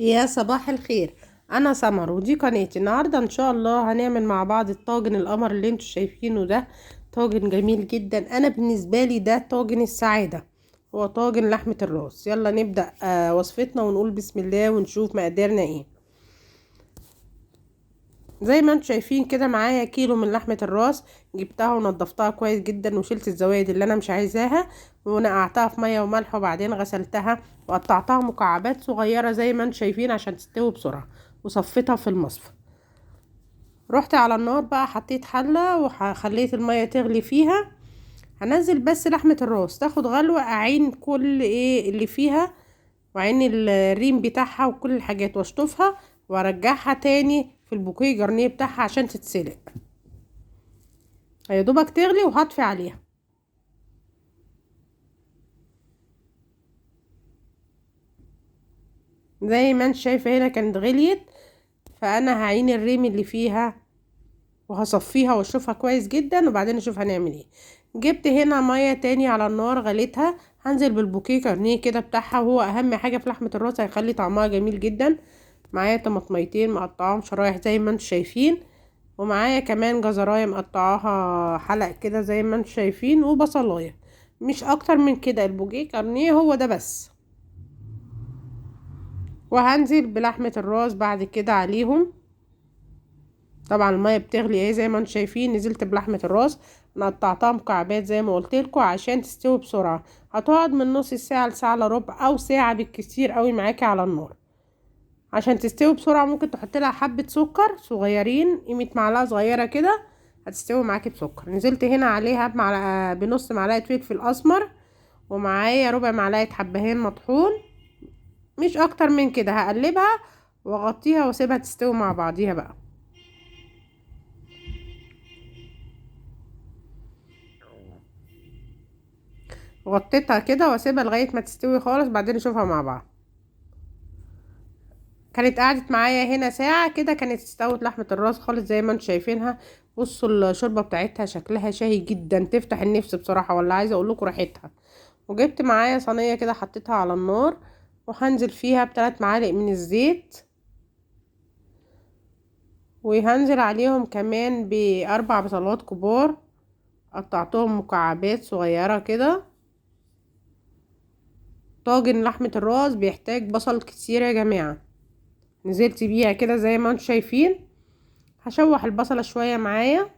يا صباح الخير. انا سمر ودي قناتي. النهارده ان شاء الله هنعمل مع بعض الطاجن القمر اللي انتوا شايفينه ده. طاجن جميل جدا، انا بالنسبه لي ده طاجن السعاده. هو طاجن لحمه الراس. يلا نبدا وصفتنا ونقول بسم الله ونشوف مقاديرنا ايه. زي ما انتوا شايفين كده معايا كيلو من لحمه الراس. جبتها ونضفتها كويس جدا وشلت الزوايد اللي انا مش عايزاها، ونقعتها في ميه وملح وبعدين غسلتها وقطعتها مكعبات صغيره زي ما انتوا شايفين عشان تستوي بسرعه، وصفيتها في المصفى. رحت على النار بقى، حطيت حله وخليت الميه تغلي فيها. هنزل بس لحمه الراس تاخد غلوه، اعين كل ايه اللي فيها وعين الريم بتاعها وكل الحاجات واشطفها وارجعها تاني في البوكيه جرنيه بتاعها عشان تتسلق. يا دوبك تغلي وهطفي عليها. زي ما انت شايفه هنا كانت غليت، فانا هعين الريم اللي فيها وهصفيها واشوفها كويس جدا وبعدين نشوف هنعمل ايه. جبت هنا ميه تاني على النار غليتها، هنزل بالبوكيه كارنيه كده بتاعها، وهو اهم حاجه في لحمه الراس هيخلي طعمها جميل جدا. معايا طماطميتين مقطعاهم شرايح زي ما انتم شايفين، ومعايا كمان جزرايه مقطعاها حلق كده زي ما انتم شايفين، وبصلايه. مش اكتر من كده، البوكيه كارنيه هو ده بس. وهنزل بلحمه الراس بعد كده عليهم. طبعا الميه بتغلي اهي زي ما انتم شايفين، نزلت بلحمه الراس. انا قطعتها مكعبات زي ما قلت لكم عشان تستوي بسرعه. هتقعد من نص ساعه لساعه الا ربع او ساعه بالكثير قوي معاكي على النار عشان تستوي بسرعه. ممكن تحط لها حبه سكر صغيرين، قيمه معلقه صغيره كده، هتستوي معاكي بسكر. نزلت هنا عليها بنص معلقه فلفل اسمر، ومعايا ربع معلقه حبهان مطحون، مش اكتر من كده. هقلبها واغطيها واسيبها تستوي مع بعضيها بقى. غطيتها كده واسيبها لغايه ما تستوي خالص بعدين نشوفها مع بعض. كانت قعدت معايا هنا ساعه كده، كانت استوت لحمه الراس خالص زي ما انتم شايفينها. بصوا الشوربه بتاعتها شكلها شهي جدا، تفتح النفس بصراحه، ولا عايزه اقول لكم ريحتها. وجبت معايا صينيه كده حطيتها على النار، وهنزل فيها ب3 معالق من الزيت، وهنزل عليهم كمان ب4 بصلات كبار قطعتهم مكعبات صغيره كده. طاجن لحمه الراس بيحتاج بصل كتير يا جماعه. نزلت بيها كده زي ما انتم شايفين. هشوح البصلة شوية معايا،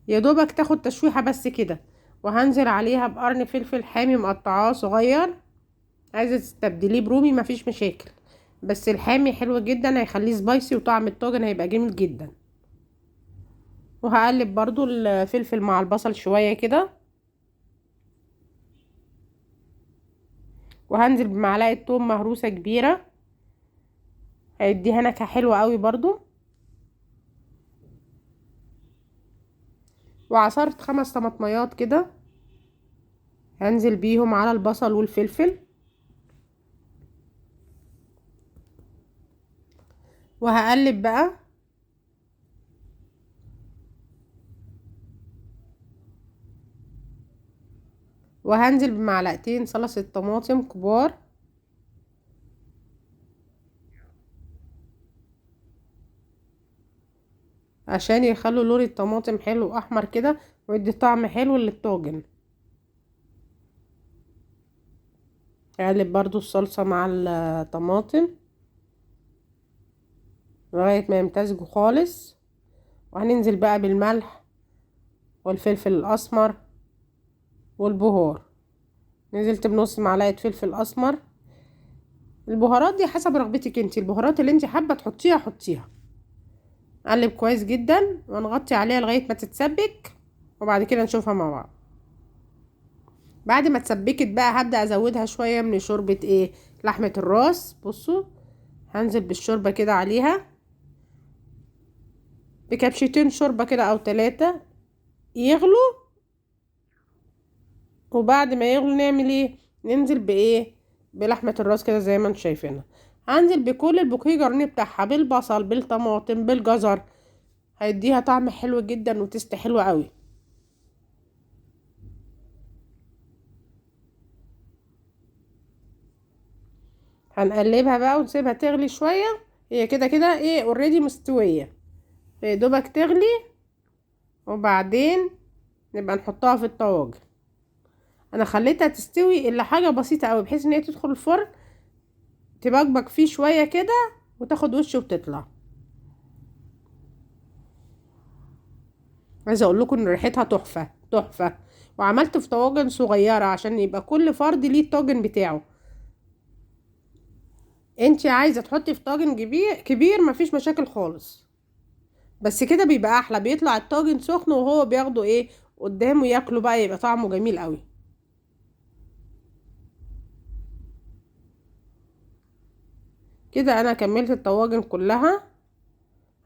يا دوبك تاخد تشويحة بس كده. وهنزل عليها بقرن فلفل حامي مقطعاه صغير. عايزة تستبدليه برومي مفيش مشاكل، بس الحامي حلو جدا هيخليه سبايسي وطعم الطاجن هيبقى جميل جدا. وهقلب برضو الفلفل مع البصل شوية كده. وهنزل بمعلقة توم مهروسة كبيرة، هيديها نكهة حلوة قوي برضو. وعصرت 5 طماطميات كده، هنزل بيهم على البصل والفلفل. وهقلب بقى. وهنزل بمعلقتين صلصة طماطم كبار، عشان يخلوا لون الطماطم حلو احمر كده ويدي طعم حلو للطاجن. اقلب برضو الصلصة مع الطماطم لغاية ما يمتزجوا خالص. وهننزل بقى بالملح والفلفل الاسمر والبهار. نزلت بنص معلقة فلفل اسمر. البهارات دي حسب رغبتك انتي، البهارات اللي انتي حابة تحطيها حطيها. اقلب كويس جدا ونغطي عليها لغاية ما تتسبك، وبعد كده نشوفها مع بعض. بعد ما اتسبكت بقى هبدأ ازودها شوية من شوربة ايه، لحمة الراس. بصوا هنزل بالشوربة كده عليها بكبشتين شوربة كده او 3 يغلوا. وبعد ما يغلوا نعمل ايه، ننزل بايه، بلحمة الراس كده زي ما انتم شايفينها. هنزل بكل البوكيه جرنيه بتاعها، بالبصل بالطماطم بالجزر، هيديها طعم حلو جدا وتست حلوة قوي. هنقلبها بقى ونسيبها تغلي شويه. هي كده كده ايه اوريدي مستويه، يا دوبك تغلي وبعدين نبقى نحطها في الطواجن. انا خليتها تستوي الا حاجه بسيطه قوي بحيث ان هي تدخل الفرن تبقبق فيه شويه كده وتاخد وش وتطلع. عايزه اقول لكم ان ريحتها تحفه تحفه. وعملت في طواجن صغيره عشان يبقى كل فرد ليه الطاجن بتاعه. انتي عايزه تحطي في طاجن كبير مفيش مشاكل خالص، بس كده بيبقى احلى، بيطلع الطاجن سخن وهو بياخده ايه قدامه ياكله بقى، يبقى طعمه جميل قوي. كده انا كملت الطواجن كلها.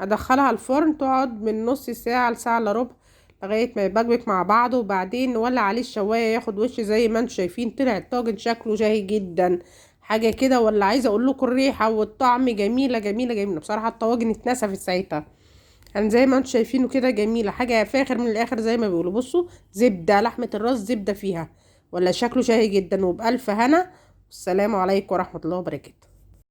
هدخلها الفرن تقعد من نص ساعة لساعة الا ربع لغاية ما يبقبق مع بعضه، وبعدين نولع عليه الشواية ياخد وش زي ما انتم شايفين. طلع الطاجن شكله شهي جدا حاجة كده، ولا عايزة اقول لكم الريحة والطعم جميلة جميلة جميلة بصراحة. الطواجن اتنسفت ساعتها، يعني زي ما انتم شايفينه كده جميلة حاجة فاخر من الاخر زي ما بيقولوا. بصوا زبدة، لحمة الراس زبدة فيها، ولا شكله شهي جدا وبألف هنا. والسلام عليكم ورحمة الله وبركاته.